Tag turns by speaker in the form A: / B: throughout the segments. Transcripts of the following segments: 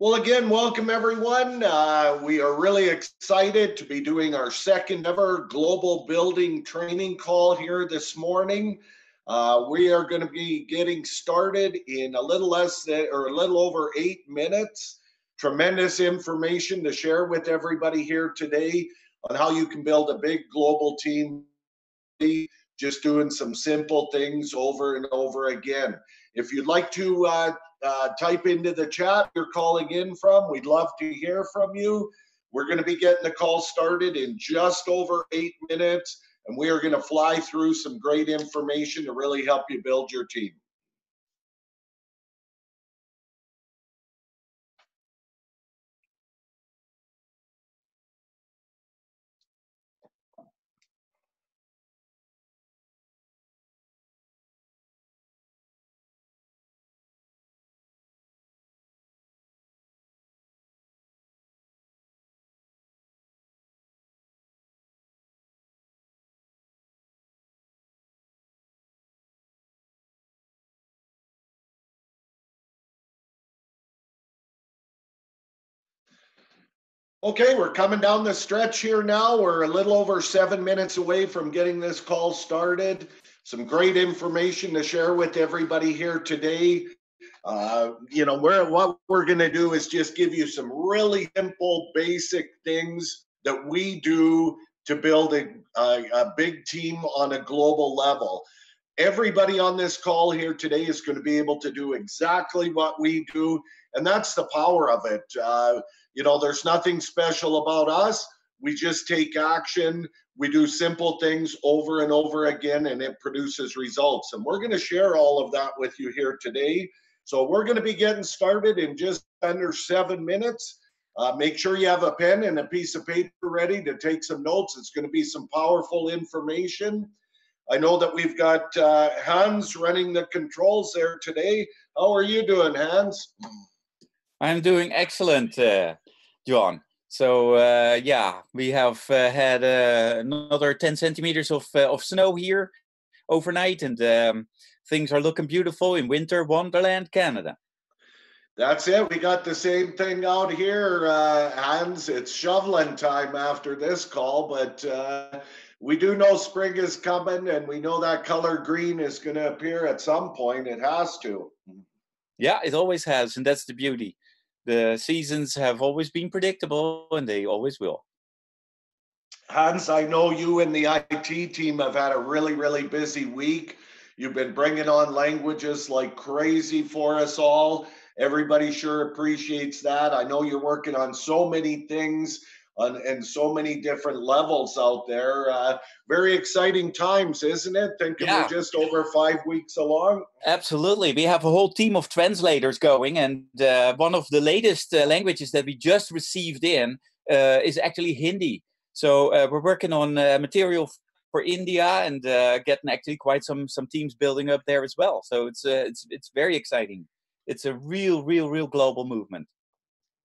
A: Well, again, welcome everyone. We are really excited to be doing our second ever global building training call here this morning. We are going to be getting started in a little less than, or a little over 8 minutes. Tremendous information to share with everybody here today on how you can build a big global team, just doing some simple things over and over again. If you'd like to type into the chat you're calling in from, we'd love to hear from you. We're going to be getting the call started in just over 8 minutes, and we are going to fly through some great information to really help you build your team. Okay, we're coming down the stretch here now. We're a little over 7 minutes away from getting this call started. Some great information to share with everybody here today. What we're going to do is just give you some really simple, basic things that we do to build a big team on a global level. Everybody on this call here today is going to be able to do exactly what we do, and that's the power of it. There's nothing special about us. We just take action. We do simple things over and over again, and it produces results. And we're going to share all of that with you here today. So we're going to be getting started in just under 7 minutes. Make sure you have a pen and a piece of paper ready to take some notes. It's going to be some powerful information. I know that we've got Hans running the controls there today. How are you doing, Hans?
B: I'm doing excellent, John. So we have had another 10 centimeters of snow here overnight, and things are looking beautiful in winter wonderland, Canada.
A: That's it. We got the same thing out here, Hans. It's shoveling time after this call, but we do know spring is coming, and we know that color green is going to appear at some point. It has to.
B: Yeah, it always has, and that's the beauty. The seasons have always been predictable, and they always will.
A: Hans, I know you and the IT team have had a really, really busy week. You've been bringing on languages like crazy for us all. Everybody sure appreciates that. I know you're working on so many things and so many different levels out there. Very exciting times, isn't it? Thinking we're just over 5 weeks along.
B: Absolutely. We have a whole team of translators going, and one of the latest languages that we just received in is actually Hindi. So we're working on material for India and getting actually quite some teams building up there as well. So it's very exciting. It's a real global movement.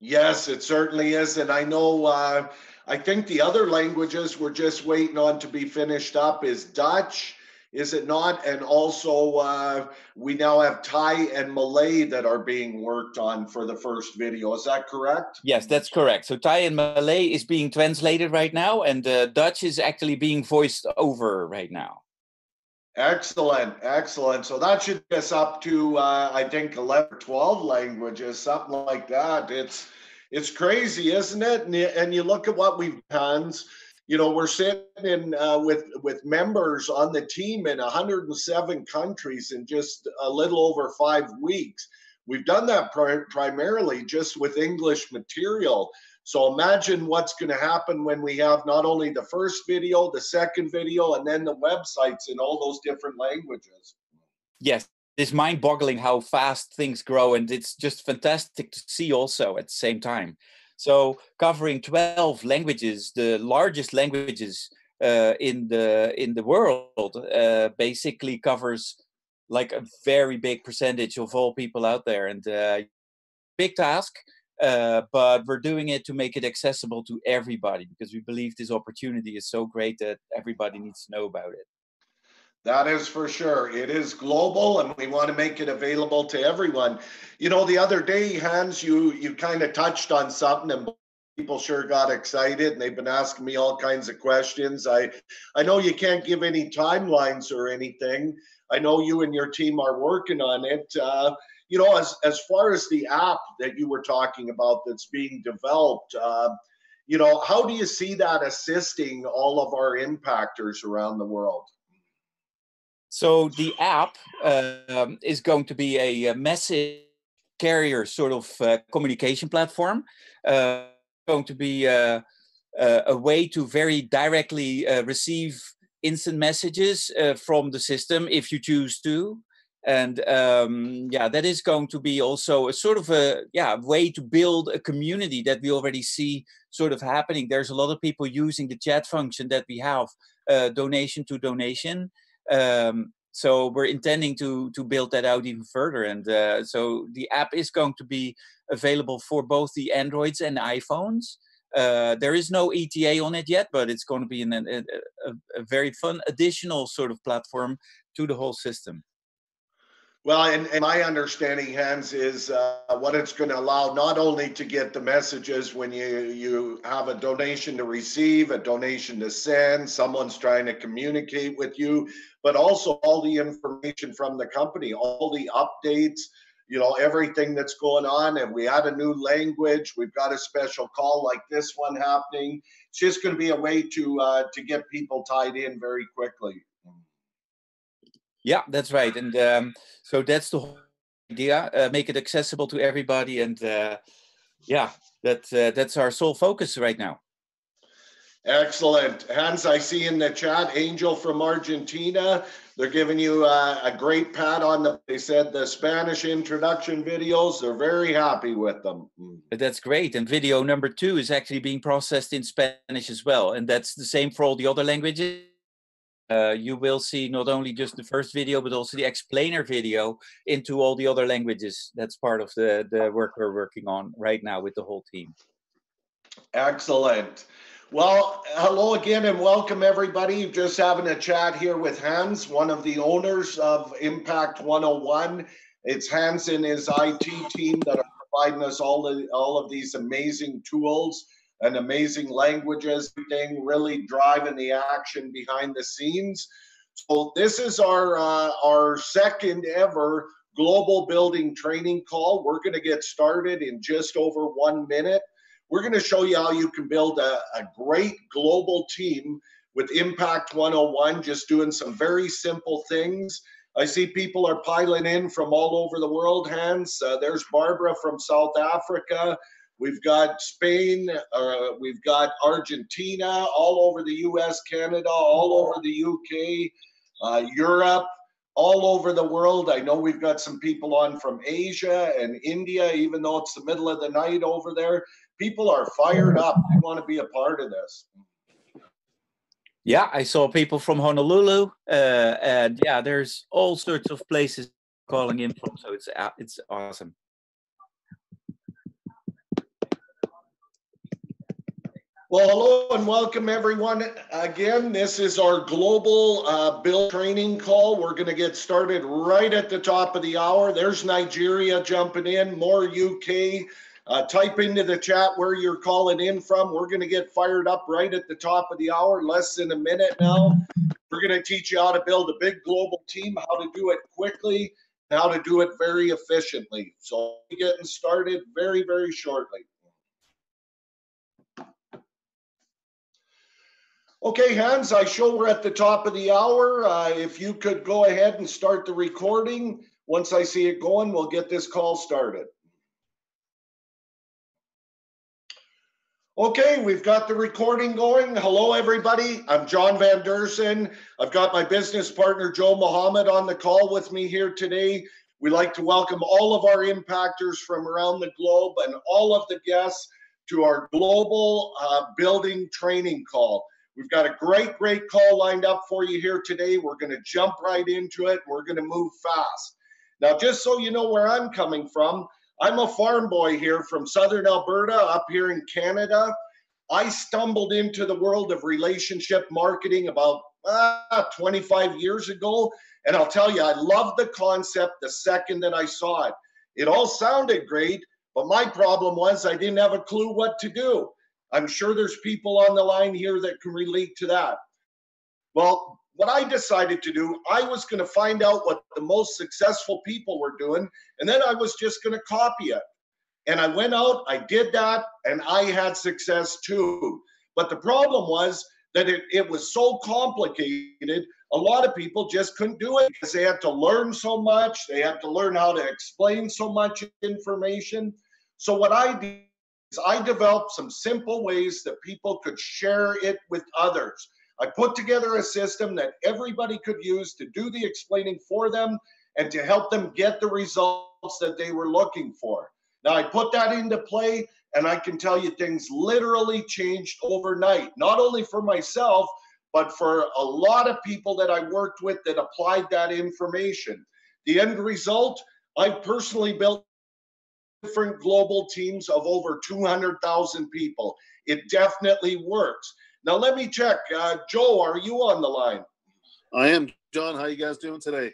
A: Yes, it certainly is. And I know, I think the other languages we're just waiting on to be finished up is Dutch, is it not? And also we now have Thai and Malay that are being worked on for the first video. Is that correct?
B: Yes, that's correct. So Thai and Malay is being translated right now, and Dutch is actually being voiced over right now.
A: Excellent, excellent. So that should get us up to, I think, 11 or 12 languages, something like that. It's crazy, isn't it? And you look at what we've done. We're sitting in with members on the team in 107 countries in just a little over 5 weeks. We've done that primarily just with English material. So imagine what's going to happen when we have not only the first video, the second video, and then the websites in all those different languages.
B: Yes, it's mind-boggling how fast things grow, and it's just fantastic to see also at the same time. So covering 12 languages, the largest languages in the world, basically covers like a very big percentage of all people out there, and big task. But we're doing it to make it accessible to everybody because we believe this opportunity is so great that everybody needs to know about it.
A: That is for sure. It is global, and we want to make it available to everyone. You know, the other day, Hans, you kind of touched on something, and people sure got excited, and they've been asking me all kinds of questions. I know you can't give any timelines or anything. I know you and your team are working on it. You know, as far as the app that you were talking about that's being developed, you know, how do you see that assisting all of our impactors around the world?
B: So the app is going to be a message carrier sort of communication platform. Going to be a way to very directly receive instant messages from the system if you choose to. And yeah, that is going to be also a sort of a way to build a community that we already see sort of happening. There's a lot of people using the chat function that we have, donation to donation. So we're intending to build that out even further, and so the app is going to be available for both the Androids and iPhones. There is no ETA on it yet, but it's going to be a very fun additional sort of platform to the whole system.
A: Well, and my understanding, Hans, is what it's going to allow not only to get the messages when you have a donation to receive, a donation to send, someone's trying to communicate with you, but also all the information from the company, all the updates, you know, everything that's going on. And we add a new language, we've got a special call like this one happening. It's just going to be a way to get people tied in very quickly.
B: Yeah, that's right. And so that's the whole idea, make it accessible to everybody. And yeah, that's our sole focus right now.
A: Excellent. Hans, I see in the chat, Angel from Argentina, they're giving you a great pat on they said the Spanish introduction videos, they're very happy with them.
B: That's great. And video number 2 is actually being processed in Spanish as well. And that's the same for all the other languages. You will see not only just the first video, but also the explainer video into all the other languages. That's part of the work we're working on right now with the whole team.
A: Excellent. Well, hello again and welcome everybody. Just having a chat here with Hans, one of the owners of Impact 101. It's Hans and his IT team that are providing us all of these amazing tools and amazing languages, everything really driving the action behind the scenes. So this is our second ever global building training call. We're going to get started in just over 1 minute. We're going to show you how you can build a great global team with Impact 101, just doing some very simple things. I see people are piling in from all over the world, Hans. There's Barbara from South Africa. We've got Spain. We've got Argentina, all over the US, Canada, all over the UK, Europe, all over the world. I know we've got some people on from Asia and India, even though it's the middle of the night over there. People are fired up. They want to be a part of this.
B: Yeah, I saw people from Honolulu, and yeah, there's all sorts of places calling in from. So it's awesome.
A: Well, hello and welcome everyone. Again, this is our global build training call. We're going to get started right at the top of the hour. There's Nigeria jumping in, more UK. Type into the chat where you're calling in from. We're going to get fired up right at the top of the hour, less than a minute now. We're going to teach you how to build a big global team, how to do it quickly, and how to do it very efficiently. So we're getting started very, very shortly. Okay, Hans, I show we're at the top of the hour. If you could go ahead and start the recording. Once I see it going, we'll get this call started. Okay, we've got the recording going. Hello, everybody. I'm John Van Dersen. I've got my business partner, Joe Mohammed, on the call with me here today. We'd like to welcome all of our impactors from around the globe and all of the guests to our global building training call. We've got a great call lined up for you here today. We're going to jump right into it. We're going to move fast. Now, just so you know where I'm coming from, I'm a farm boy here from Southern Alberta, up here in Canada. I stumbled into the world of relationship marketing about 25 years ago. And I'll tell you, I loved the concept the second that I saw it. It all sounded great, but my problem was I didn't have a clue what to do. I'm sure there's people on the line here that can relate to that. Well, what I decided to do, I was going to find out what the most successful people were doing, and then I was just going to copy it. And I went out, I did that, and I had success too. But the problem was that it was so complicated, a lot of people just couldn't do it because they had to learn so much. They had to learn how to explain so much information. So what I did is I developed some simple ways that people could share it with others. I put together a system that everybody could use to do the explaining for them and to help them get the results that they were looking for. Now, I put that into play, and I can tell you things literally changed overnight, not only for myself, but for a lot of people that I worked with that applied that information. The end result, I've personally built different global teams of over 200,000 people. It definitely works. Now, let me check. Joe, are you on the line?
C: I am, John. How you guys doing today?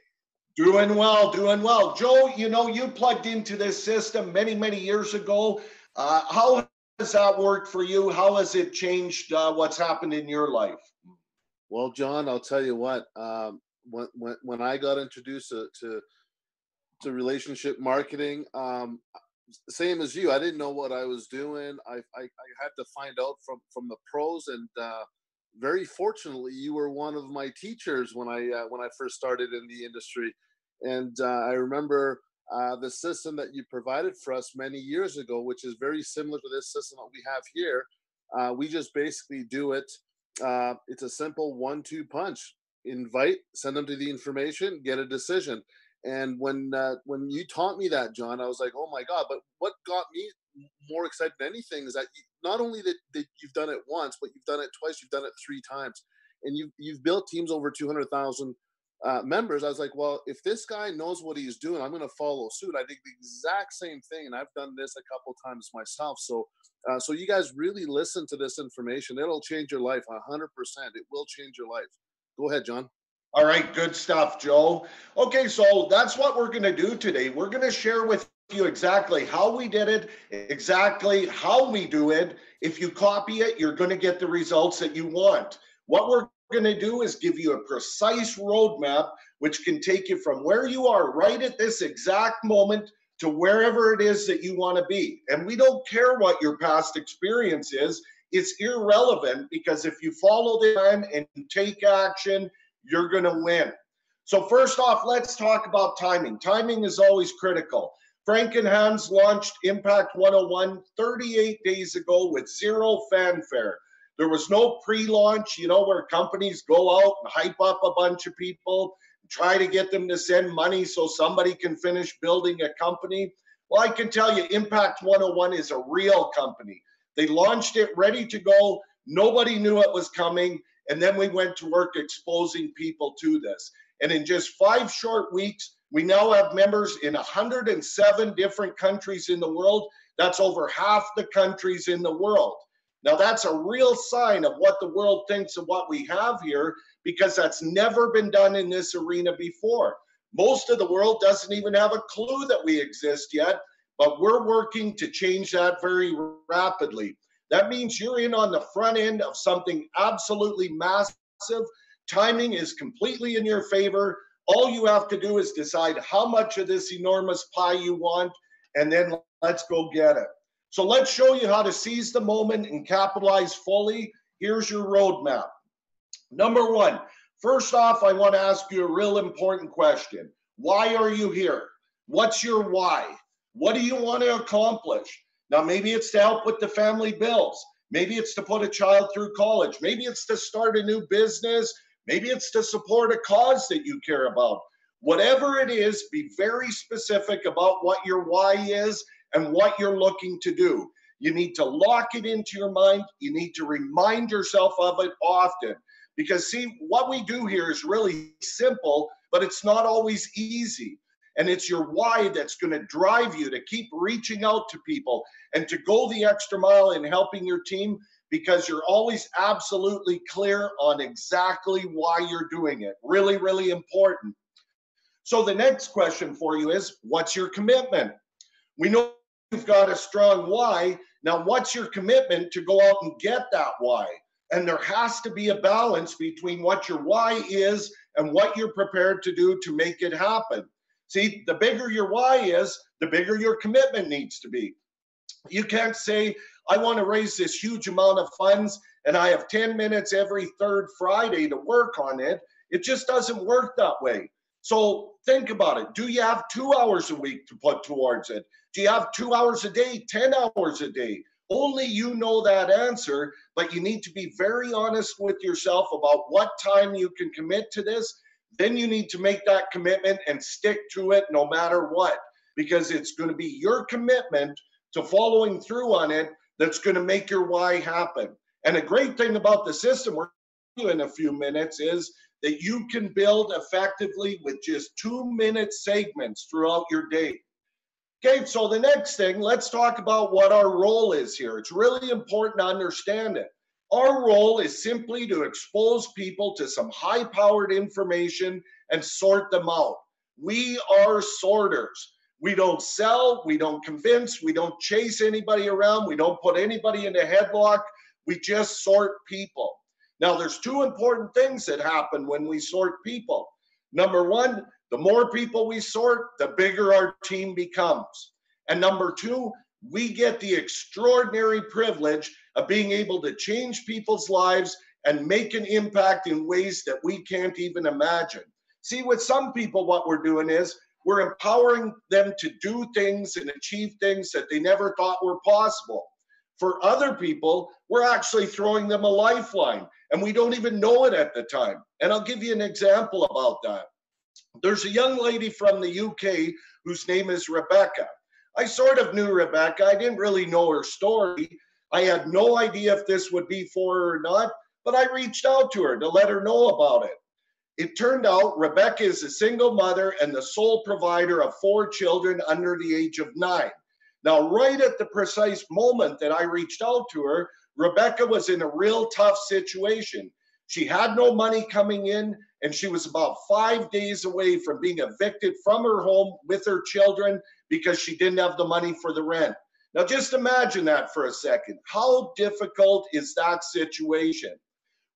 A: Doing well, doing well. Joe, you know, you plugged into this system many, many years ago. How has that worked for you? How has it changed what's happened in your life?
C: Well, John, I'll tell you what. When I got introduced to relationship marketing, same as you, I didn't know what I was doing. I had to find out from the pros, and very fortunately, you were one of my teachers when I first started in the industry. And I remember the system that you provided for us many years ago, which is very similar to this system that we have here. We just basically do it. It's a simple 1-2 punch. Invite, send them to the information, get a decision. And when you taught me that, John, I was like, oh my God. But what got me more excited than anything is that not only that you've done it once, but you've done it twice, you've done it 3 times. And you've built teams over 200,000 members. I was like, well, if this guy knows what he's doing, I'm going to follow suit. I did the exact same thing, and I've done this a couple times myself. So you guys really listen to this information. It'll change your life 100%. It will change your life. Go ahead, John.
A: All right, good stuff, Joe. Okay, so that's what we're going to do today. We're going to share with you exactly how we did it, exactly how we do it. If you copy it, you're going to get the results that you want. What we're going to do is give you a precise roadmap which can take you from where you are right at this exact moment to wherever it is that you want to be. And we don't care what your past experience is. It's irrelevant, because if you follow the plan and you take action, you're going to win. So first off, let's talk about timing. Timing is always critical. Frank and Hans launched Impact 101 38 days ago with zero fanfare. There was no pre-launch, you know, where companies go out and hype up a bunch of people, try to get them to send money so somebody can finish building a company. Well, I can tell you, Impact 101 is a real company. They launched it ready to go. Nobody knew it was coming. And then we went to work exposing people to this. And in just 5 short weeks, we now have members in 107 different countries in the world. That's over half the countries in the world. Now, that's a real sign of what the world thinks of what we have here, because that's never been done in this arena before. Most of the world doesn't even have a clue that we exist yet, but we're working to change that very rapidly. That means you're in on the front end of something absolutely massive. Timing is completely in your favor. All you have to do is decide how much of this enormous pie you want, and then let's go get it. So let's show you how to seize the moment and capitalize fully. Here's your roadmap. Number 1, first off, I want to ask you a real important question. Why are you here? What's your why? What do you want to accomplish? Now, maybe it's to help with the family bills. Maybe it's to put a child through college. Maybe it's to start a new business. Maybe it's to support a cause that you care about. Whatever it is, be very specific about what your why is and what you're looking to do. You need to lock it into your mind. You need to remind yourself of it often. Because, see, what we do here is really simple, but it's not always easy. And it's your why that's going to drive you to keep reaching out to people and to go the extra mile in helping your team, because you're always absolutely clear on exactly why you're doing it. Really, really important. So the next question for you is, what's your commitment? We know you've got a strong why. Now, what's your commitment to go out and get that why? And there has to be a balance between what your why is and what you're prepared to do to make it happen. See, the bigger your why is, the bigger your commitment needs to be. You can't say, I want to raise this huge amount of funds and I have 10 minutes every third Friday to work on it. It just doesn't work that way. So think about it. Do you have 2 hours a week to put towards it? Do you have 2 hours a day, 10 hours a day? Only you know that answer, but you need to be very honest with yourself about what time you can commit to this. Then you need to make that commitment and stick to it no matter what, because it's going to be your commitment to following through on it that's going to make your why happen. And a great thing about the system we're going to in a few minutes is that you can build effectively with just 2-minute segments throughout your day. Okay, so the next thing, let's talk about what our role is here. It's really important to understand it. Our role is simply to expose people to some high-powered information and sort them out. We are sorters. We don't sell, we don't convince, we don't chase anybody around, we don't put anybody in a headlock, we just sort people. Now, there's 2 important things that happen when we sort people. Number 1, the more people we sort, the bigger our team becomes. And number 2, we get the extraordinary privilege of being able to change people's lives and make an impact in ways that we can't even imagine. See, with some people, what we're doing is we're empowering them to do things and achieve things that they never thought were possible. For other people, we're actually throwing them a lifeline, and we don't even know it at the time. And I'll give you an example about that. There's a young lady from the UK whose name is Rebecca. I sort of knew Rebecca. I didn't really know her story. I had no idea if this would be for her or not, but I reached out to her to let her know about it. It turned out Rebecca is a single mother and the sole provider of 4 children under the age of 9. Now, right at the precise moment that I reached out to her, Rebecca was in a real tough situation. She had no money coming in, and she was about 5 days away from being evicted from her home with her children because she didn't have the money for the rent. Now, just imagine that for a second. How difficult is that situation?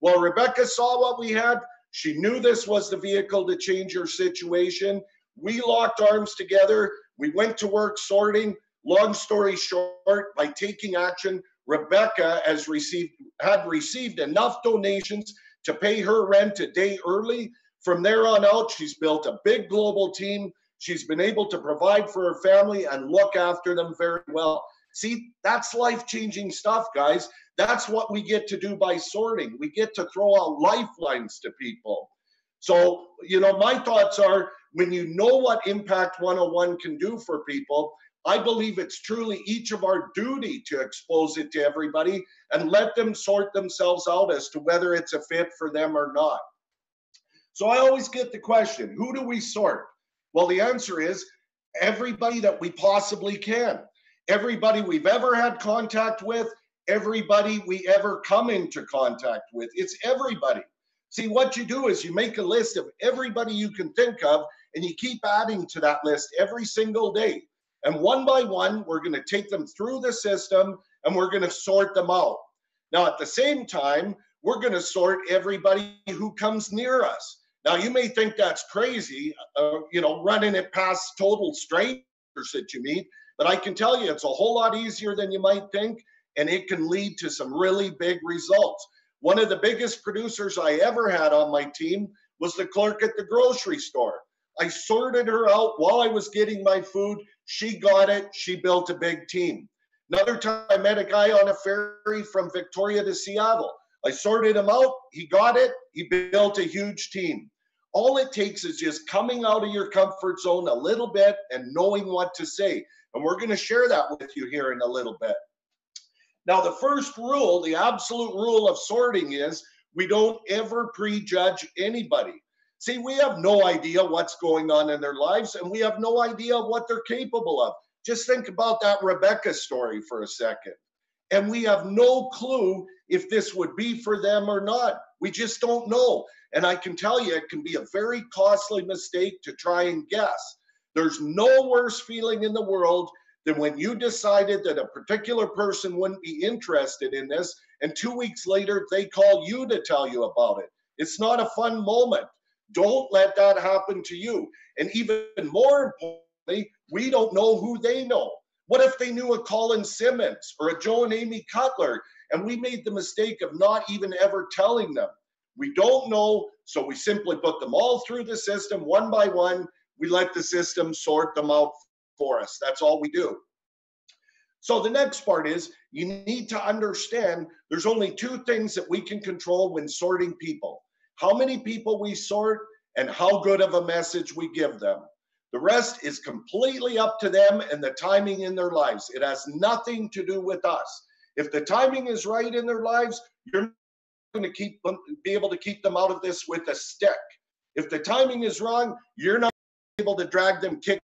A: Well, Rebecca saw what we had. She knew this was the vehicle to change her situation. We locked arms together. We went to work sorting. Long story short, by taking action, Rebecca had received enough donations to pay her rent a day early. From there on out, she's built a big global team. She's been able to provide for her family and look after them very well. See, that's life-changing stuff, guys. That's what we get to do by sorting. We get to throw out lifelines to people. So, my thoughts are, when you know what Impact 101 can do for people, I believe it's truly each of our duty to expose it to everybody and let them sort themselves out as to whether it's a fit for them or not. So I always get the question, who do we sort? Well, the answer is everybody that we possibly can. Everybody we've ever had contact with, everybody we ever come into contact with. It's everybody. See, what you do is you make a list of everybody you can think of, and you keep adding to that list every single day. And one by one, we're going to take them through the system and we're going to sort them out. Now, at the same time, we're going to sort everybody who comes near us. Now, you may think that's crazy, running it past total strangers that you meet, but I can tell you it's a whole lot easier than you might think, and it can lead to some really big results. One of the biggest producers I ever had on my team was the clerk at the grocery store. I sorted her out while I was getting my food. She got it. She built a big team. Another time I met a guy on a ferry from Victoria to Seattle. I sorted him out. He got it. He built a huge team. All it takes is just coming out of your comfort zone a little bit and knowing what to say. And we're going to share that with you here in a little bit. Now, the first rule, the absolute rule of sorting is we don't ever prejudge anybody. See, we have no idea what's going on in their lives, and we have no idea what they're capable of. Just think about that Rebecca story for a second. And we have no clue if this would be for them or not. We just don't know. And I can tell you, it can be a very costly mistake to try and guess. There's no worse feeling in the world than when you decided that a particular person wouldn't be interested in this, and 2 weeks later, they call you to tell you about it. It's not a fun moment. Don't let that happen to you. And even more importantly, we don't know who they know. What if they knew a Colin Simmons or a Joe and Amy Cutler, and we made the mistake of not even ever telling them? We don't know, so we simply put them all through the system one by one. We let the system sort them out for us. That's all we do. So the next part is you need to understand there's only two things that we can control when sorting people: how many people we sort and how good of a message we give them. The rest is completely up to them and the timing in their lives. It has nothing to do with us. If the timing is right in their lives, you're going to be able to keep them out of this with a stick. If the timing is wrong, you're not able to drag them kick.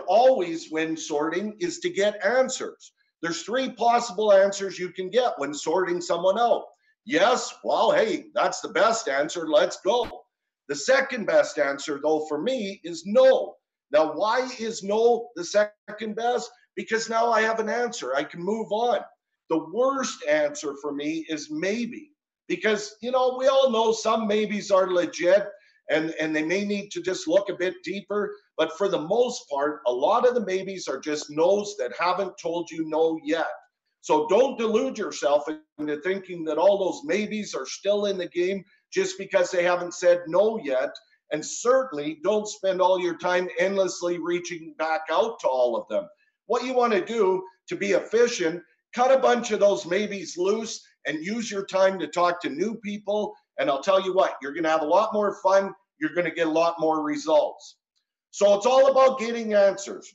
A: Always when sorting is to get answers. There's three possible answers you can get when sorting someone out. Yes, well, hey, that's the best answer, let's go. The second best answer, though, for me is no. Now, why is no the second best? Because now I have an answer, I can move on. The worst answer for me is maybe, because, you know, we all know some maybes are legit, and they may need to just look a bit deeper. But for the most part, a lot of the maybes are just no's that haven't told you no yet. So don't delude yourself into thinking that all those maybes are still in the game just because they haven't said no yet. And certainly don't spend all your time endlessly reaching back out to all of them. What you want to do to be efficient, cut a bunch of those maybes loose and use your time to talk to new people. And I'll tell you what, you're going to have a lot more fun. You're going to get a lot more results. So it's all about getting answers.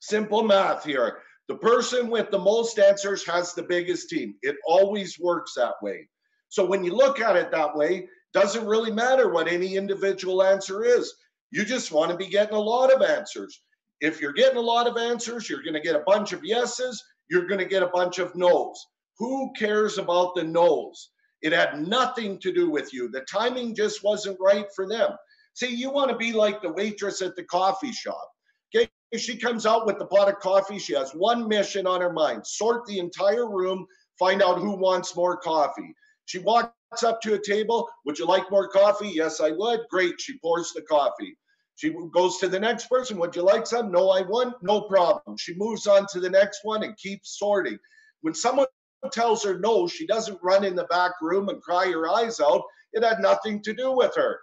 A: Simple math here. The person with the most answers has the biggest team. It always works that way. So when you look at it that way, it doesn't really matter what any individual answer is. You just want to be getting a lot of answers. If you're getting a lot of answers, you're going to get a bunch of yeses. You're going to get a bunch of no's. Who cares about the no's? It had nothing to do with you. The timing just wasn't right for them. See, you want to be like the waitress at the coffee shop. Okay, she comes out with the pot of coffee. She has one mission on her mind: sort the entire room, find out who wants more coffee. She walks up to a table. Would you like more coffee? Yes, I would. Great. She pours the coffee. She goes to the next person. Would you like some? No, I won't. No problem. She moves on to the next one and keeps sorting. When someone tells her no, she doesn't run in the back room and cry her eyes out. It had nothing to do with her.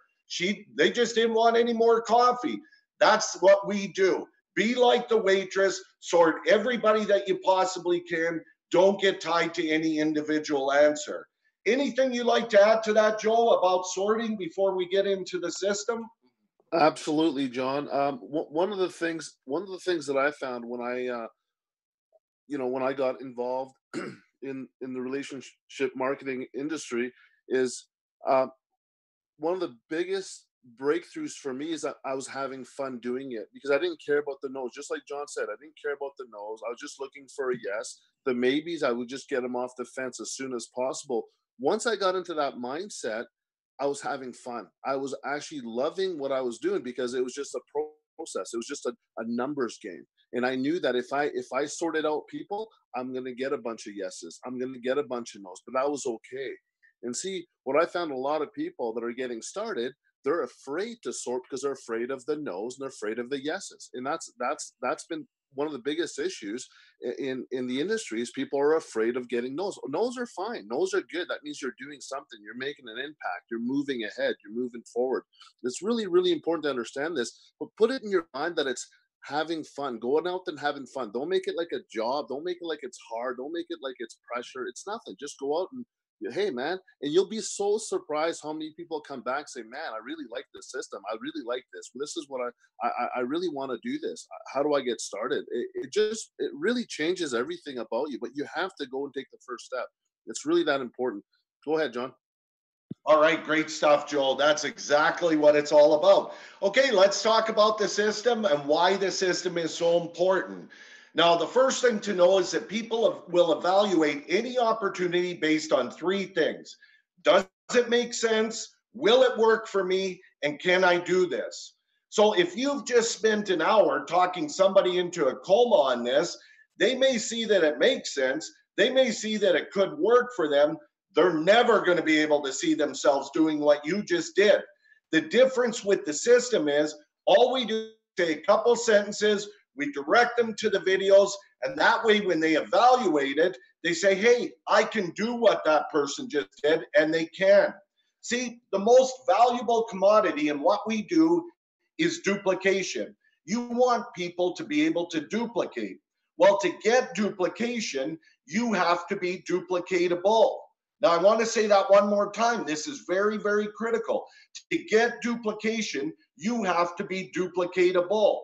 A: They just didn't want any more coffee. That's what we do. Be like the waitress, sort everybody that you possibly can. Don't get tied to any individual answer. Anything you'd like to add to that, Joel, about sorting before we get into the system?
C: Absolutely, John. One of the things that I found when I got involved in the relationship marketing industry is one of the biggest breakthroughs for me is that I was having fun doing it, because I didn't care about the no's. Just like John said, I didn't care about the no's. I was just looking for a yes. The maybes, I would just get them off the fence as soon as possible. Once I got into that mindset, I was having fun. I was actually loving what I was doing, because it was just a process. It was just a numbers game. And I knew that if I sorted out people, I'm going to get a bunch of yeses. I'm going to get a bunch of no's, but that was okay. And see, what I found, a lot of people that are getting started, they're afraid to sort because they're afraid of the no's and they're afraid of the yeses. And that's been one of the biggest issues in the industry, is people are afraid of getting no's. No's are fine. No's are good. That means you're doing something. You're making an impact. You're moving ahead. You're moving forward. It's really, really important to understand this, but put it in your mind that it's having fun, going out and having fun. Don't make it like a job. Don't make it like it's hard. Don't make it like it's pressure. It's nothing. Just go out and, hey, man, and you'll be so surprised how many people come back and say, man, I really like this system. I really like this. This is what I really want to do this. How do I get started? It really changes everything about you, but you have to go and take the first step. It's really that important. Go ahead, John.
A: All right, great stuff, Joel. That's exactly what it's all about. Okay, let's talk about the system and why the system is so important. Now, the first thing to know is that people will evaluate any opportunity based on three things. Does it make sense? Will it work for me? And can I do this? So if you've just spent an hour talking somebody into a coma on this, they may see that it makes sense. They may see that it could work for them. They're never going to be able to see themselves doing what you just did. The difference with the system is all we do is say a couple sentences, we direct them to the videos, and that way when they evaluate it, they say, hey, I can do what that person just did, and they can. See, the most valuable commodity in what we do is duplication. You want people to be able to duplicate. Well, to get duplication, you have to be duplicatable. Now, I want to say that one more time. This is very, very critical. To get duplication, you have to be duplicatable.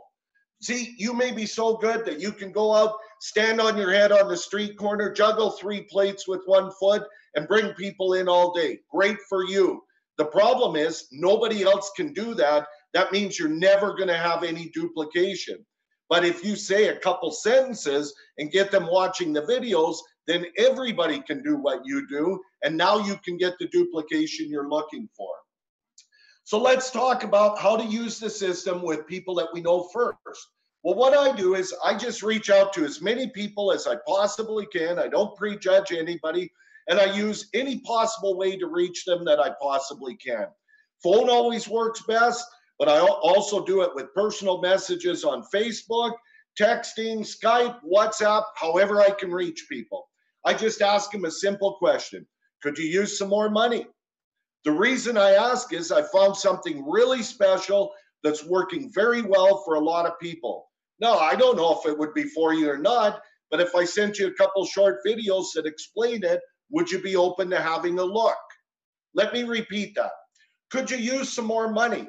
A: See, you may be so good that you can go out, stand on your head on the street corner, juggle 3 plates with 1 foot, and bring people in all day. Great for you. The problem is nobody else can do that. That means you're never going to have any duplication. But if you say a couple sentences and get them watching the videos, then everybody can do what you do, and now you can get the duplication you're looking for. So let's talk about how to use the system with people that we know first. Well, what I do is I just reach out to as many people as I possibly can. I don't prejudge anybody, and I use any possible way to reach them that I possibly can. Phone always works best, but I also do it with personal messages on Facebook, texting, Skype, WhatsApp, however I can reach people. I just ask them a simple question. Could you use some more money? The reason I ask is I found something really special that's working very well for a lot of people. Now, I don't know if it would be for you or not, but if I sent you a couple short videos that explain it, would you be open to having a look? Let me repeat that. Could you use some more money?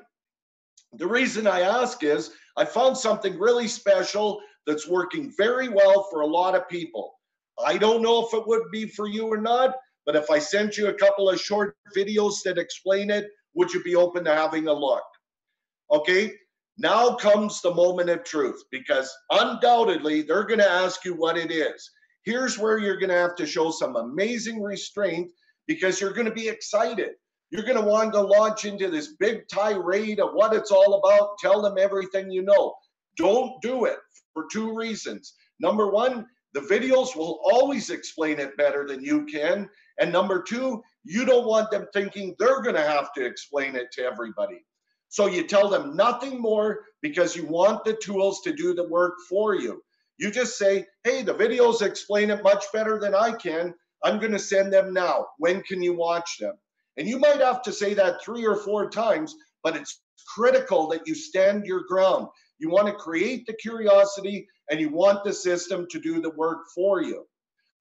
A: The reason I ask is I found something really special that's working very well for a lot of people. I don't know if it would be for you or not, but if I sent you a couple of short videos that explain it, would you be open to having a look? Okay, now comes the moment of truth, because undoubtedly they're going to ask you what it is. Here's where you're going to have to show some amazing restraint, because you're going to be excited. You're going to want to launch into this big tirade of what it's all about, tell them everything you know. Don't do it for 2 reasons. Number 1, the videos will always explain it better than you can. And number 2, you don't want them thinking they're going to have to explain it to everybody. So you tell them nothing more, because you want the tools to do the work for you. You just say, hey, the videos explain it much better than I can. I'm going to send them now. When can you watch them? And you might have to say that 3 or 4 times, but it's critical that you stand your ground. You want to create the curiosity, and you want the system to do the work for you.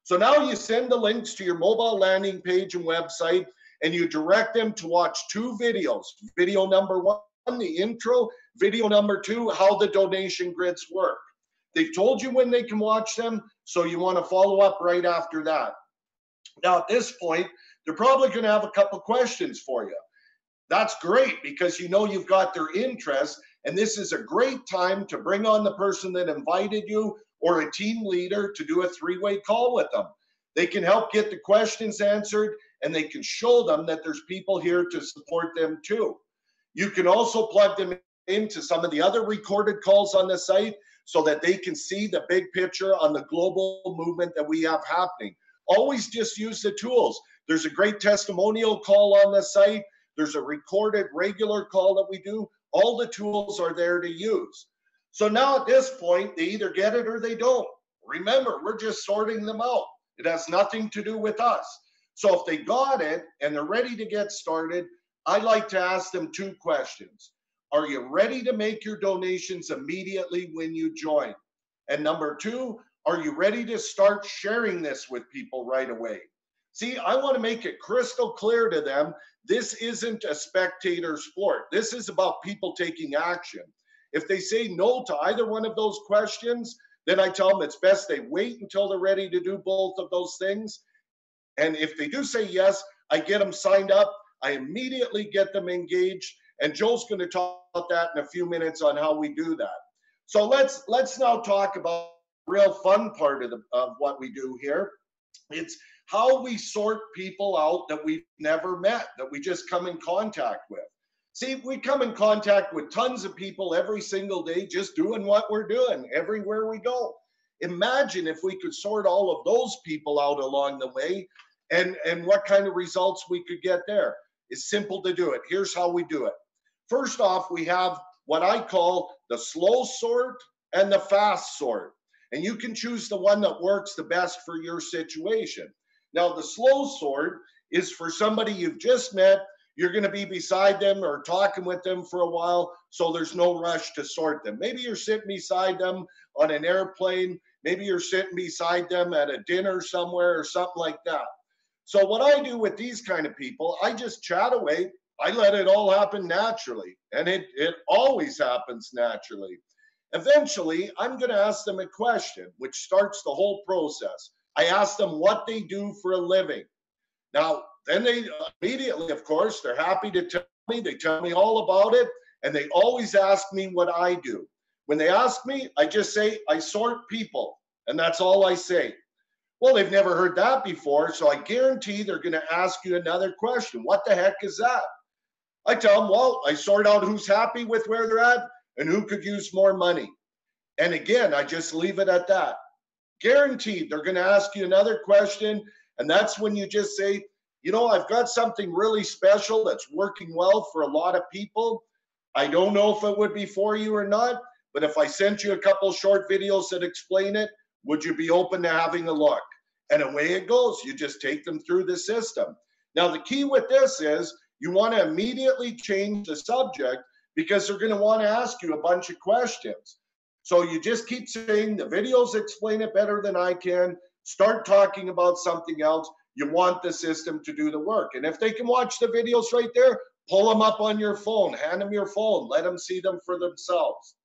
A: So now you send the links to your mobile landing page and website, and you direct them to watch 2 videos. Video number 1, the intro. Video number 2, how the donation grids work. They've told you when they can watch them, so you want to follow up right after that. Now, at this point, they're probably going to have a couple questions for you. That's great, because you know you've got their interest, and this is a great time to bring on the person that invited you or a team leader to do a 3-way call with them. They can help get the questions answered, and they can show them that there's people here to support them too. You can also plug them into some of the other recorded calls on the site so that they can see the big picture on the global movement that we have happening. Always just use the tools. There's a great testimonial call on the site. There's a recorded regular call that we do. All the tools are there to use. So now at this point, they either get it or they don't. Remember, we're just sorting them out. It has nothing to do with us. So if they got it and they're ready to get started, I'd like to ask them 2 questions. Are you ready to make your donations immediately when you join? And number 2, are you ready to start sharing this with people right away? See, I want to make it crystal clear to them, this isn't a spectator sport. This is about people taking action. If they say no to either one of those questions, then I tell them it's best they wait until they're ready to do both of those things. And if they do say yes, I get them signed up. I immediately get them engaged. And Joe's going to talk about that in a few minutes on how we do that. So let's now talk about real fun part of what we do here. It's how we sort people out that we've never met, that we just come in contact with. See, we come in contact with tons of people every single day just doing what we're doing everywhere we go. Imagine if we could sort all of those people out along the way, and what kind of results we could get there. It's simple to do it. Here's how we do it. First off, we have what I call the slow sort and the fast sort. And you can choose the one that works the best for your situation. Now, the slow sort is for somebody you've just met. You're going to be beside them or talking with them for a while, so there's no rush to sort them. Maybe you're sitting beside them on an airplane. Maybe you're sitting beside them at a dinner somewhere or something like that. So what I do with these kind of people, I just chat away. I let it all happen naturally, and it always happens naturally. Eventually, I'm going to ask them a question, which starts the whole process. I ask them what they do for a living. Now, then they immediately, of course, they're happy to tell me. They tell me all about it, and they always ask me what I do. When they ask me, I just say, I sort people, and that's all I say. Well, they've never heard that before, so I guarantee they're going to ask you another question. What the heck is that? I tell them, well, I sort out who's happy with where they're at and who could use more money. And again, I just leave it at that. Guaranteed, they're going to ask you another question, and that's when you just say, you know, I've got something really special that's working well for a lot of people. I don't know if it would be for you or not, but if I sent you a couple short videos that explain it, would you be open to having a look? And away it goes. You just take them through the system. Now, the key with this is you want to immediately change the subject because they're going to want to ask you a bunch of questions. So you just keep saying the videos explain it better than I can. Start talking about something else. You want the system to do the work. And if they can watch the videos right there, pull them up on your phone, hand them your phone, let them see them for themselves.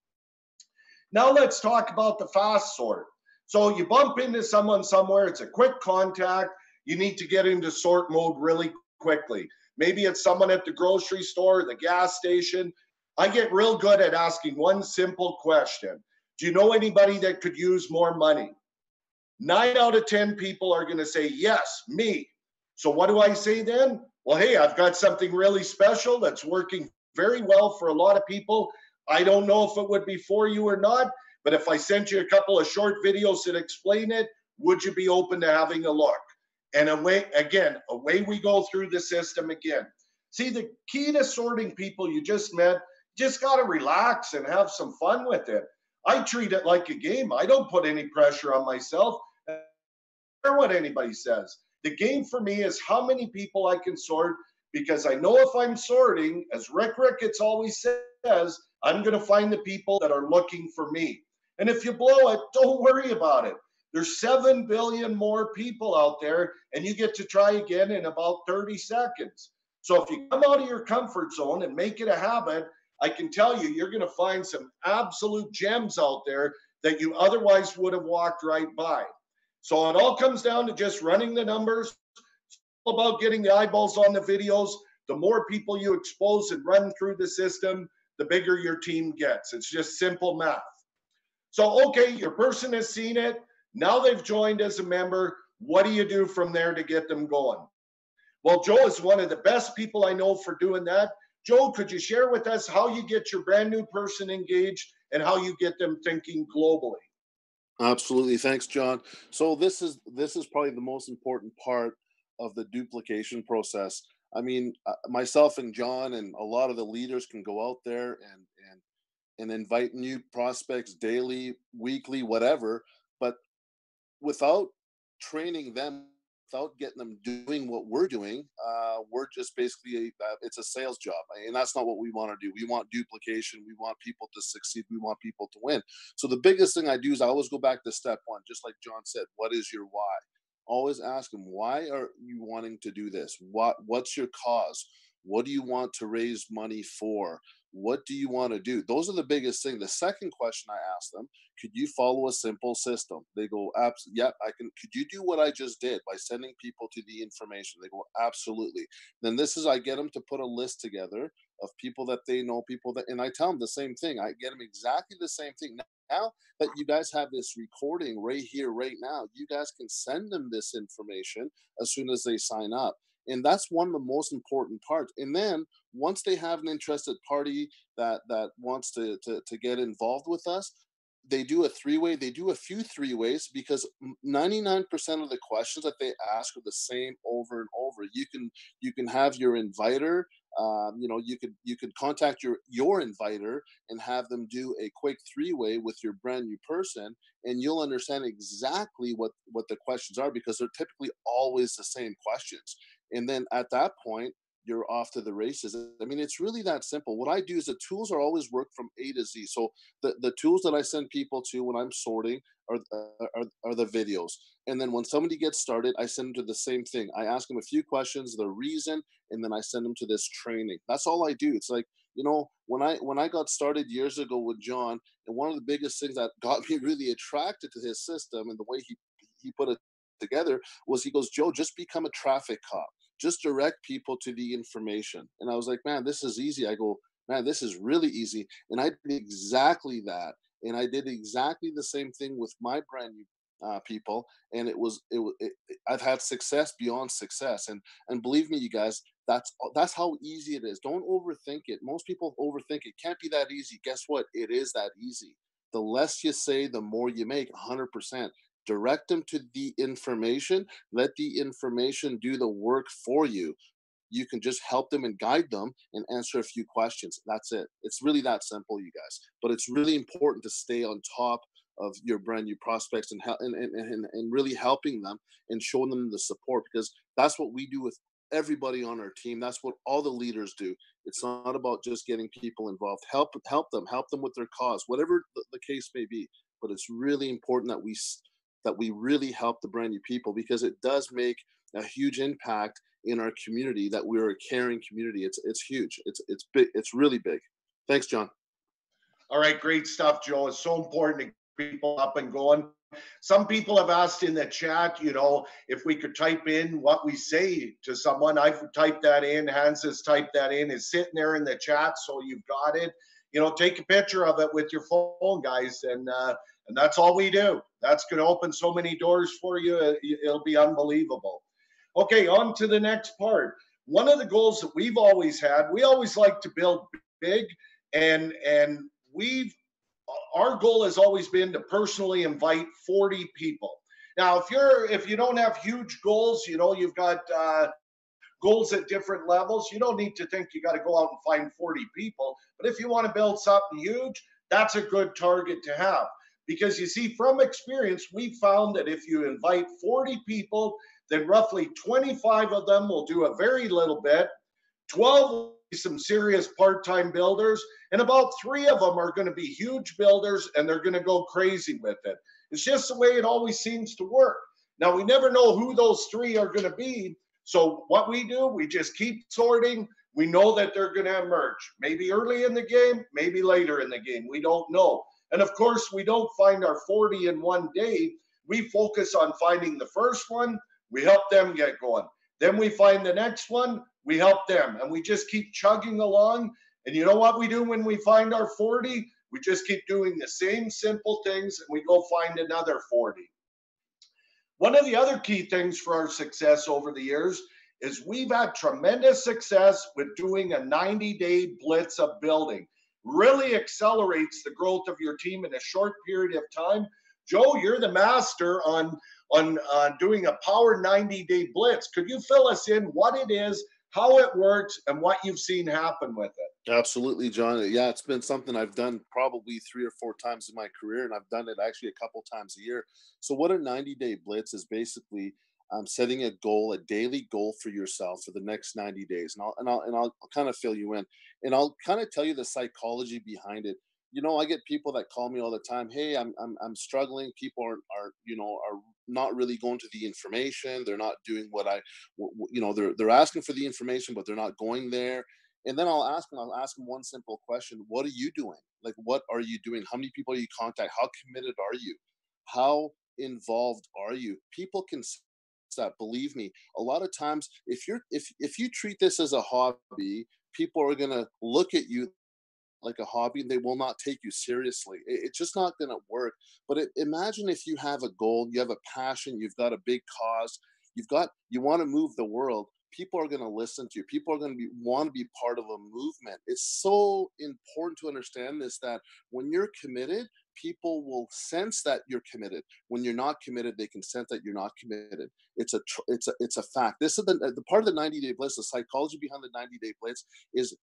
A: Now let's talk about the fast sort. So you bump into someone somewhere, it's a quick contact, you need to get into sort mode really quickly. Maybe it's someone at the grocery store, the gas station. I get real good at asking one simple question. Do you know anybody that could use more money? 9 out of 10 people are going to say, yes, me. So what do I say then? Well, hey, I've got something really special that's working very well for a lot of people. I don't know if it would be for you or not, but if I sent you a couple of short videos that explain it, would you be open to having a look? And away we go through the system again. See, the key to sorting people you just met, just got to relax and have some fun with it. I treat it like a game. I don't put any pressure on myself. I don't care what anybody says. The game for me is how many people I can sort, because I know if I'm sorting, as Rick Ricketts always says, I'm going to find the people that are looking for me. And if you blow it, don't worry about it. There's 7 billion more people out there, and you get to try again in about 30 seconds. So if you come out of your comfort zone and make it a habit, I can tell you, you're going to find some absolute gems out there that you otherwise would have walked right by. So it all comes down to just running the numbers. It's all about getting the eyeballs on the videos. The more people you expose and run through the system, the bigger your team gets. It's just simple math. So, okay, your person has seen it. Now they've joined as a member. What do you do from there to get them going? Well, Joe is one of the best people I know for doing that. Joe, could you share with us how you get your brand new person engaged and how you get them thinking globally?
C: Absolutely. Thanks, John. So this is probably the most important part of the duplication process. I mean, myself and John and a lot of the leaders can go out there and invite new prospects daily, weekly, whatever. But without training them, without getting them doing what we're doing, we're just basically it's a sales job, and that's not what we want to do. We want duplication. We want people to succeed. We want people to win. So the biggest thing I do is I always go back to step one, just like John said. What is your why? Always ask them, why are you wanting to do this? What's your cause? What do you want to raise money for? What do you want to do? Those are the biggest thing. The second question I ask them, could you follow a simple system? They go, yep, I can. Could you do what I just did by sending people to the information? They go, absolutely. Then I get them to put a list together of people that they know, and I tell them the same thing. I get them exactly the same thing. Now that you guys have this recording right here, right now, you guys can send them this information as soon as they sign up. And that's one of the most important parts. And then once they have an interested party that wants to get involved with us, they do a three-way. They do a few three-ways, because 99% of the questions that they ask are the same over and over. You can have your inviter. You could contact your inviter and have them do a quick three-way with your brand new person, and you'll understand exactly what the questions are, because they're typically always the same questions. And then at that point, you're off to the races. I mean, it's really that simple. What I do is the tools are always work from A to Z. So the tools that I send people to when I'm sorting are the videos. And then when somebody gets started, I send them to the same thing. I ask them a few questions, the reason, and then I send them to this training. That's all I do. It's like, when I got started years ago with John, and one of the biggest things that got me really attracted to his system and the way he put it together was, he goes, Joe, just become a traffic cop. Just direct people to the information. And I was like, man, this is easy. I go, man, this is really easy. And I did exactly that. And I did exactly the same thing with my brand new people. And I've had success beyond success. And believe me, you guys, that's how easy it is. Don't overthink it. Most people overthink it. Can't be that easy. Guess what? It is that easy. The less you say, the more you make. 100%. Direct them to the information. Let the information do the work for you. You can just help them and guide them and answer a few questions. That's it. It's really that simple, you guys. But it's really important to stay on top of your brand new prospects and really helping them and showing them the support, because that's what we do with everybody on our team. That's what all the leaders do. It's not about just getting people involved. Help them with their cause, whatever the case may be. But it's really important that we really help the brand new people, because it does make a huge impact in our community, that we're a caring community. It's huge. It's big. It's really big. Thanks, John.
A: All right, great stuff, Joe. It's so important to get people up and going. Some people have asked in the chat, if we could type in what we say to someone. I've typed that in. Hans has typed that in. It's sitting there in the chat, so you've got it. Take a picture of it with your phone, guys, and that's all we do. That's going to open so many doors for you. It'll be unbelievable. Okay, on to the next part. One of the goals that we've always had, we always like to build big, and our goal has always been to personally invite 40 people. Now, if you don't have huge goals, you've got goals at different levels. You don't need to think you got to go out and find 40 people. But if you want to build something huge, that's a good target to have. Because you see, from experience, we found that if you invite 40 people, then roughly 25 of them will do a very little bit, 12 will be some serious part-time builders, and about 3 of them are going to be huge builders, and they're going to go crazy with it. It's just the way it always seems to work. Now, we never know who those 3 are going to be, so what we do, we just keep sorting. We know that they're going to emerge, maybe early in the game, maybe later in the game. We don't know. And of course, we don't find our 40 in one day. We focus on finding the first one. We help them get going. Then we find the next one. We help them. And we just keep chugging along. And you know what we do when we find our 40? We just keep doing the same simple things, and we go find another 40. One of the other key things for our success over the years is we've had tremendous success with doing a 90-day blitz of building. Really accelerates the growth of your team in a short period of time. Joe, you're the master on doing a power 90-day blitz. Could you fill us in what it is, how it works, and what you've seen happen with it?
C: Absolutely, John. Yeah, it's been something I've done probably 3 or 4 times in my career, and I've done it actually a couple times a year. So what a 90-day blitz is basically setting a goal, a daily goal for yourself for the next 90 days. And I'll kind of fill you in, and I'll kind of tell you the psychology behind it. I get people that call me all the time. Hey, I'm struggling. People are not really going to the information. They're not doing what they're asking for the information, but they're not going there. And then I'll ask them one simple question. What are you doing? Like, what are you doing? How many people are you contact? How committed are you? How involved are you? People can sense that. Believe me, a lot of times, if you treat this as a hobby, people are going to look at you like a hobby, and they will not take you seriously. It's just not going to work. But imagine if you have a goal, you have a passion, you've got a big cause, you want to move the world. People are going to listen to you. People are going to want to be part of a movement. It's so important to understand this, that when you're committed, people will sense that you're committed. When you're not committed, they can sense that you're not committed. It's a fact. This is the part of the 90-day blitz. The psychology behind the 90-day blitz is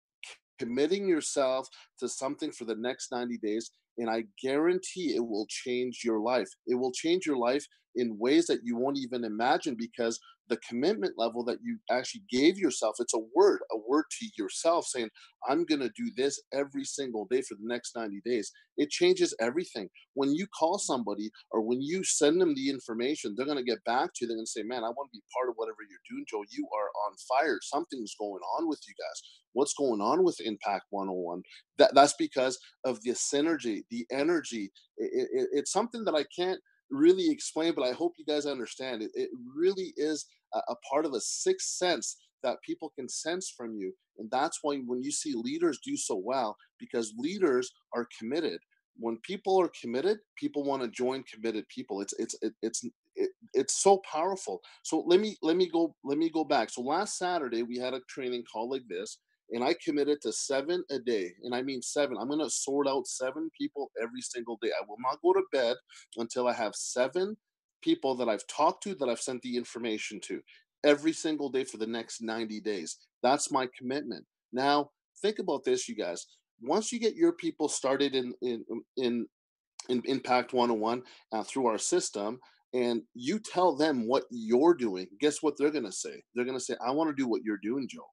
C: committing yourself to something for the next 90 days, and I guarantee it will change your life. It will change your life in ways that you won't even imagine, because the commitment level that you actually gave yourself, it's a word to yourself saying, I'm going to do this every single day for the next 90 days. It changes everything. When you call somebody or when you send them the information, they're going to get back to you. They're going to say, man, I want to be part of whatever you're doing, Joe. You are on fire. Something's going on with you guys. What's going on with Impact 101? That's because of the synergy, the energy. It's something that I can't really explain, but I hope you guys understand it. It really is a part of a sixth sense that people can sense from you. And that's why when you see leaders do so well, because leaders are committed. When people are committed, people want to join committed people. It's so powerful. So let me go back. So last Saturday we had a training call like this, and I committed to 7 a day. And I mean 7. I'm going to sort out 7 people every single day. I will not go to bed until I have 7 people that I've talked to, that I've sent the information to, every single day for the next 90 days. That's my commitment. Now, think about this, you guys. Once you get your people started in Impact 101 through our system, and you tell them what you're doing, guess what they're going to say? They're going to say, I want to do what you're doing, Joe.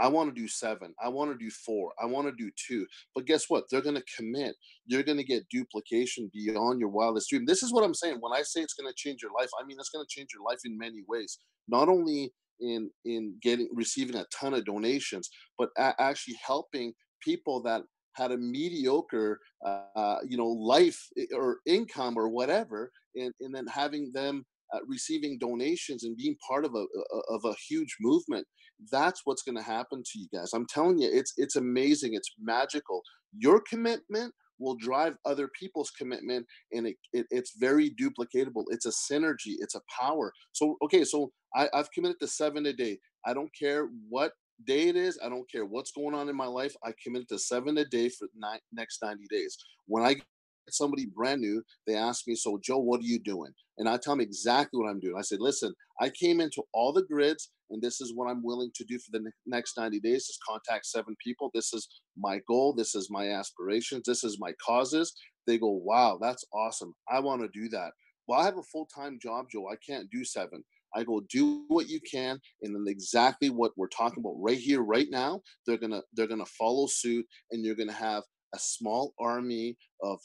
C: I want to do 7. I want to do 4. I want to do 2. But guess what? They're going to commit. You're going to get duplication beyond your wildest dream. This is what I'm saying. When I say it's going to change your life, I mean it's going to change your life in many ways. Not only in receiving a ton of donations, but actually helping people that had a mediocre, life or income or whatever, and then having them receiving donations and being part of a huge movement. That's what's going to happen to you guys. I'm telling you, it's amazing. It's magical. Your commitment will drive other people's commitment, and it's very duplicatable. It's a synergy. It's a power. So, okay, so I've committed to 7 a day. I don't care what day it is. I don't care what's going on in my life. I committed to 7 a day for next 90 days. When I get somebody brand new, they ask me, so Joe, what are you doing? And I tell them exactly what I'm doing. I said, listen, I came into all the grids, and this is what I'm willing to do for the next 90 days is contact 7 people. This is my goal. This is my aspirations. This is my causes. They go, wow, that's awesome. I want to do that. Well, I have a full-time job, Joe. I can't do 7. I go, do what you can, and then exactly what we're talking about right here, right now, they're gonna follow suit, and you're gonna have a small army of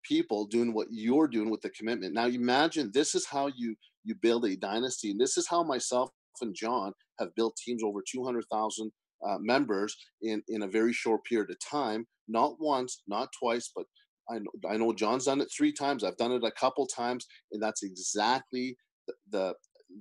C: people doing what you're doing with the commitment. Now, imagine this is how you build a dynasty, and this is how myself and John have built teams over 200,000 members in a very short period of time. Not once, not twice, but I know John's done it 3 times. I've done it a couple times, and that's exactly the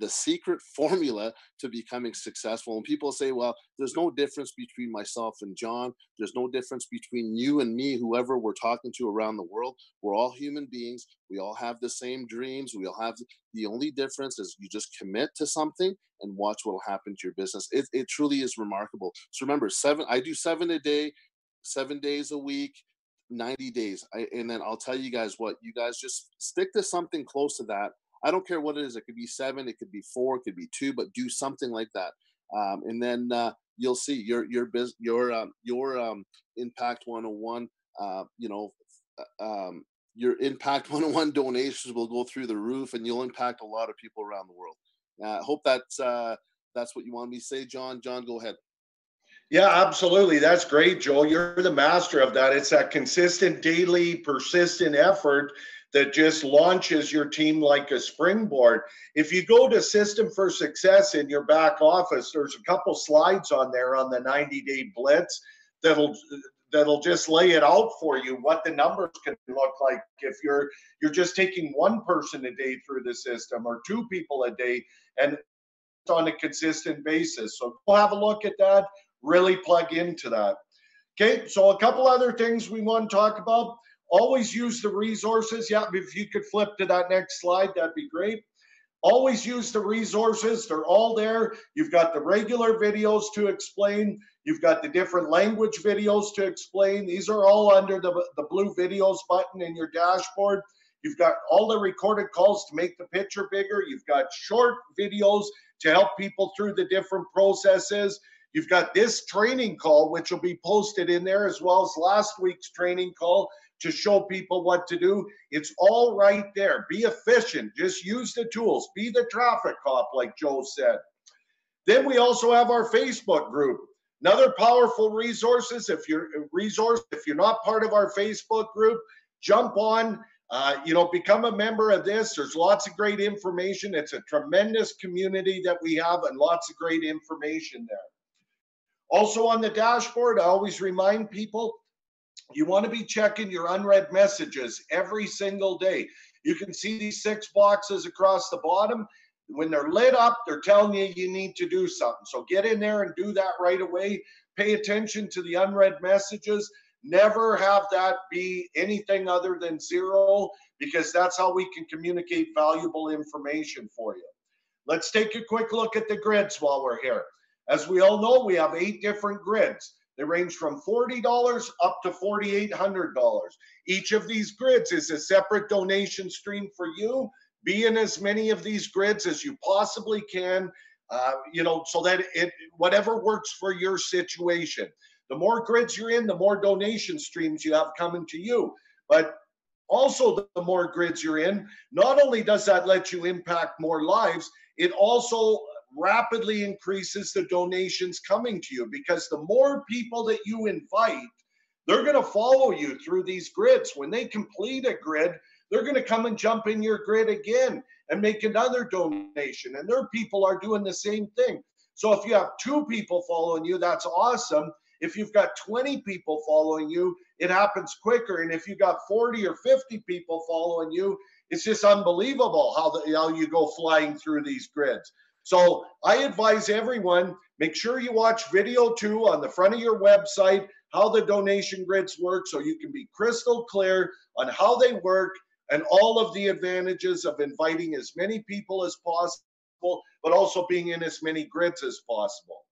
C: secret formula to becoming successful. And people say, well, there's no difference between myself and John. There's no difference between you and me, whoever we're talking to around the world. We're all human beings. We all have the same dreams. We all have the only difference is you just commit to something and watch what will happen to your business. It truly is remarkable. So remember, I do 7 a day, 7 days a week, 90 days. And then I'll tell you guys what, you guys just stick to something close to that. I don't care what it is. It could be 7, it could be 4, it could be 2, but do something like that. And then you'll see your Impact 101, your Impact 101 donations will go through the roof, and you'll impact a lot of people around the world. I hope that's what you want me to say, John. John, go ahead.
A: Yeah, absolutely. That's great, Joel. You're the master of that. It's that consistent, daily, persistent effort that just launches your team like a springboard. If you go to System for Success in your back office, there's a couple slides on there on the 90-day blitz that'll just lay it out for you what the numbers can look like if you're just taking one person a day through the system or two people a day and on a consistent basis. So go have a look at that, really plug into that. Okay, so a couple other things we want to talk about. Always use the resources. Yeah, if you could flip to that next slide, that'd be great. Always use the resources. They're all there. You've got the regular videos to explain. You've got the different language videos to explain. These are all under the blue videos button in your dashboard. You've got all the recorded calls to make the picture bigger. You've got short videos to help people through the different processes. You've got this training call, which will be posted in there, as well as last week's training call to show people what to do. It's all right there. Be efficient. Just use the tools. Be the traffic cop, like Joe said. Then we also have our Facebook group. Another powerful resources. If you're not part of our Facebook group, jump on. Become a member of this. There's lots of great information. It's a tremendous community that we have and lots of great information there. Also on the dashboard, I always remind people, you want to be checking your unread messages every single day. You can see these 6 boxes across the bottom. When they're lit up, they're telling you you need to do something. So get in there and do that right away. Pay attention to the unread messages. Never have that be anything other than 0, because that's how we can communicate valuable information for you. Let's take a quick look at the grids while we're here. As we all know, we have 8 different grids. They range from $40 up to $4,800. Each of these grids is a separate donation stream for you. Be in as many of these grids as you possibly can, so that whatever works for your situation. The more grids you're in, the more donation streams you have coming to you. But also, the more grids you're in, not only does that let you impact more lives, it also rapidly increases the donations coming to you, because the more people that you invite, they're going to follow you through these grids. When they complete a grid, they're going to come and jump in your grid again and make another donation, and their people are doing the same thing. So if you have 2 people following you, that's awesome. If you've got 20 people following you, it happens quicker. And if you've got 40 or 50 people following you, it's just unbelievable how you go flying through these grids. So I advise everyone, make sure you watch video 2 on the front of your website, how the donation grids work, so you can be crystal clear on how they work and all of the advantages of inviting as many people as possible, but also being in as many grids as possible.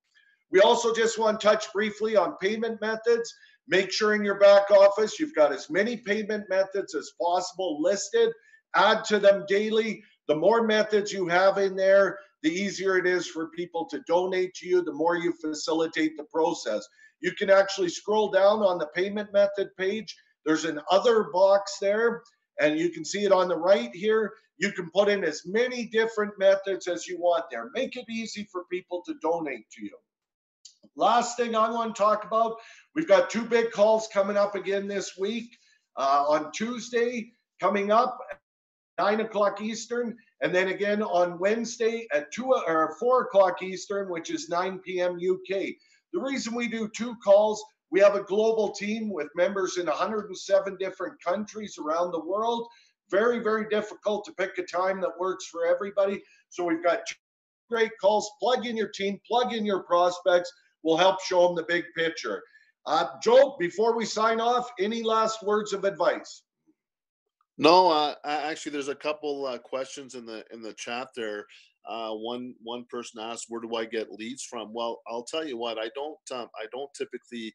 A: We also just want to touch briefly on payment methods. Make sure in your back office you've got as many payment methods as possible listed. Add to them daily. The more methods you have in there, the easier it is for people to donate to you, the more you facilitate the process. You can actually scroll down on the payment method page. There's an other box there, and you can see it on the right here. You can put in as many different methods as you want there. Make it easy for people to donate to you. Last thing I want to talk about, we've got 2 big calls coming up again this week. On Tuesday, coming up at 9 o'clock Eastern, and then again on Wednesday at 4 o'clock Eastern, which is 9 p.m. UK. The reason we do 2 calls, we have a global team with members in 107 different countries around the world. Very, very difficult to pick a time that works for everybody. So we've got 2 great calls. Plug in your team, plug in your prospects. We'll help show them the big picture. Joe, before we sign off, any last words of advice?
C: No, actually, there's a couple questions in the chat there. One person asked, "Where do I get leads from?" Well, I'll tell you what. I don't typically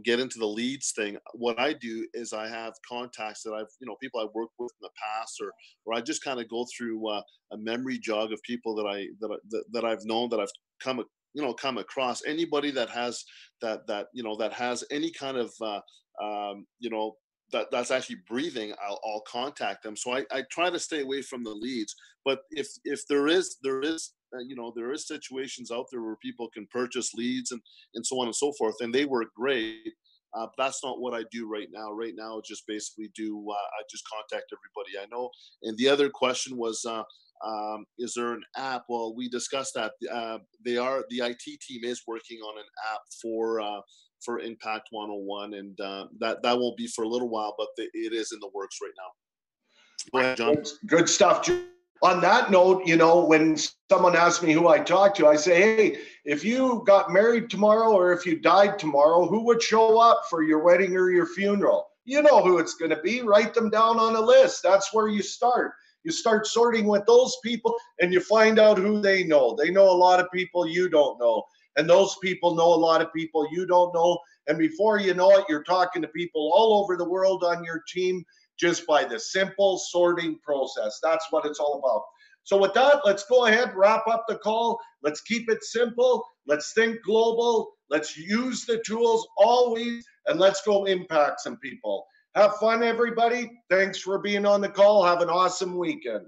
C: get into the leads thing. What I do is I have contacts that people I've worked with in the past, or I just kind of go through a memory jog of people that I've known, that I've come across. Anybody that has that has any kind of that's actually breathing, I'll contact them. So I try to stay away from the leads. But if there is situations out there where people can purchase leads and so on and so forth, and they work great, That's not what I do right now. Right now, just basically I just contact everybody I know. And the other question was, is there an app? Well, we discussed that. The IT team is working on an app for Impact 101, and that won't be for a little while, but it is in the works right now. Go ahead, John.
A: Good stuff. On that note, you know, when someone asks me who I talk to, I say, hey, if you got married tomorrow or if you died tomorrow, who would show up for your wedding or your funeral? You know who it's going to be. Write them down on a list. That's where you start. You start sorting with those people and you find out who they know. They know a lot of people you don't know. And those people know a lot of people you don't know. And before you know it, you're talking to people all over the world on your team just by the simple sorting process. That's what it's all about. So with that, let's go ahead, wrap up the call. Let's keep it simple. Let's think global. Let's use the tools always, and let's go impact some people. Have fun, everybody. Thanks for being on the call. Have an awesome weekend.